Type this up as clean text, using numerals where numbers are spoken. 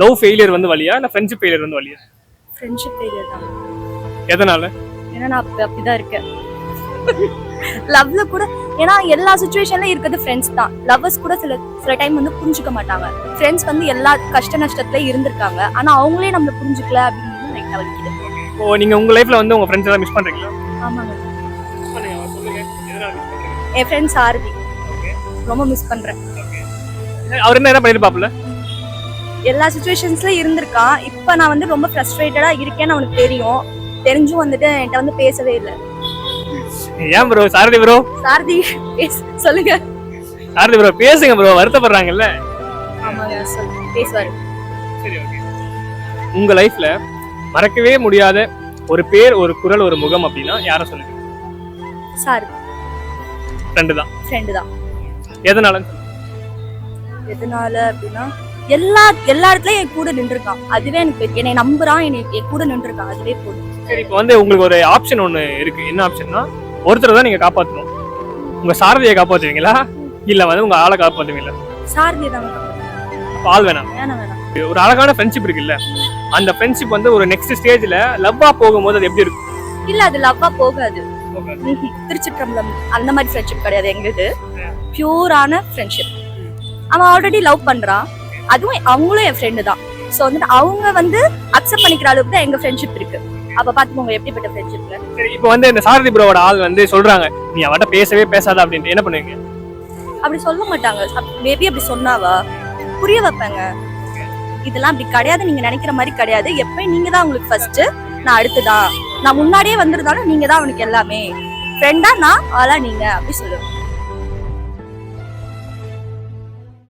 Love failure வந்து வலியா இல்ல ஃப்ரெண்ட்ஷிப் ஃபெயிலியர் வந்து வலியா? ஃப்ரெண்ட்ஷிப் ஃபெயிலியர் தான். எதனால? ஏன்னா நான் அப்படிதான் இருக்கேன். லவ்ல கூட ஏன்னா எல்லா சுச்சுவேஷன்லயும் இருக்கிறது ஃப்ரெண்ட்ஸ் தான். லவ்வர்ஸ் கூட சில டைம் வந்து புரிஞ்சுக்க மாட்டாங்க. ஃப்ரெண்ட்ஸ் வந்து எல்லா கஷ்ட நஷ்டத்துல இருந்திருக்காங்க. ஆனா அவங்களே நம்மள புரிஞ்சுக்கல அப்படின்னு லைட்டா வலிக்குது. ஓ, நீங்க உங்க லைஃப்ல வந்து உங்க ஃப்ரெண்ட்ஸ் எல்லாம் மிஸ் பண்றீங்களா? ஆமாங்க. மிஸ் பண்ணுங்க, சொல்லுங்க. எதனால மிஸ் பண்றீங்க? என் ஃப்ரெண்ட் சாரதி ஓகே. ரொம்ப மிஸ் பண்றேன். ஓகே. அவர் என்ன பண்ணிருப்பாப்ல? எல்லா சுச்சுவேஷன்ஸ்ல இருந்திருக்கான். இப்ப நான் வந்து ரொம்ப ஃப்ரஸ்ட்ரேட்டடா இருக்கேன்னு அவனுக்கு தெரியும். தெரிஞ்சும் வந்துட்டு என்கிட்ட வந்து பேசவே இல்லை. ஏன் ப்ரோ? சாரதி ப்ரோ, சாரதி சொல்லுங்க. சாரதி ப்ரோ பேசுங்க ப்ரோ, வருத்தப்படுறாங்கல்ல. ஆமாங்க, பேசுவாரு. சரி, ஓகே. உங்க லைஃப்ல மறக்கவே முடியாத ஒரு பேர், ஒரு குரல், ஒரு முகம் அப்படின்னா யாரை சொல்லுங்க? சாரதி. ஃப்ரெண்டு தான். ஃப்ரெண்டு தான். எதனால? எதனால அப்படின்னா எல்லா இடத்துலயும் என் கூட நின்றுருக்கான். அதுவே எனக்கு என்னை நம்புறான், என் கூட நின்றுருக்கான். அதுவே போதும். சரி, இப்போ வந்து உங்களுக்கு ஒரு ஆப்ஷன் ஒன்று இருக்கு. என்ன ஆப்ஷன்னா, ஒருத்தரை தான் நீங்க காப்பாற்றணும். உங்க சாரதியை காப்பாற்றுவீங்களா இல்ல வந்து உங்க ஆளை காப்பாற்றுவீங்களா? சாரதியை தான். ஆள் வேணாம். வேணாம். ஒரு அழகான ஃப்ரெண்ட்ஷிப் இருக்குல்ல, அந்த ஃப்ரெண்ட்ஷிப் வந்து ஒரு நெக்ஸ்ட் ஸ்டேஜ்ல லவ்வா போகும்போது அது எப்படி இருக்கும்? இல்ல, அது லவ்வா போகாது. திருச்சிற்றம்பலம் அந்த மாதிரி ஃப்ரெண்ட்ஷிப் கிடையாது எங்களுக்கு. பியூரான ஃப்ரெண்ட்ஷிப். அவன் ஆல்ரெடி லவ் பண்றான். அதுவும் அவங்களும் என் ஃப்ரெண்டு தான். ஸோ வந்துட்டு அவங்க வந்து அக்செப்ட் பண்ணிக்கிற அளவுக்கு தான் எங்க ஃப்ரெண்ட்ஷிப் இருக்கு. அப்ப பாத்துக்கோங்க எப்படிப்பட்ட ஃப்ரெண்ட்ஷிப்ல. சரி, இப்போ வந்து இந்த சாரதி ப்ரோவோட ஆள் வந்து சொல்றாங்க நீ அவட்ட பேசவே பேசாத அப்படின்ட்டு, என்ன பண்ணுவீங்க? அப்படி சொல்ல மாட்டாங்க. மேபி அப்படி சொன்னாவா புரிய வைப்பாங்க. இதெல்லாம் அப்படி கிடையாது, நீங்க நினைக்கிற மாதிரி கிடையாது. எப்பயும் நீங்க தான் உங்களுக்கு ஃபர்ஸ்ட், நான் அடுத்துதான். நான் முன்னாடியே வந்திருந்தாலும் நீங்க தான் அவனுக்கு எல்லாமே. ஃப்ரெண்டா நான், ஆளா நீங்க, அப்படி சொல்லுவேன்.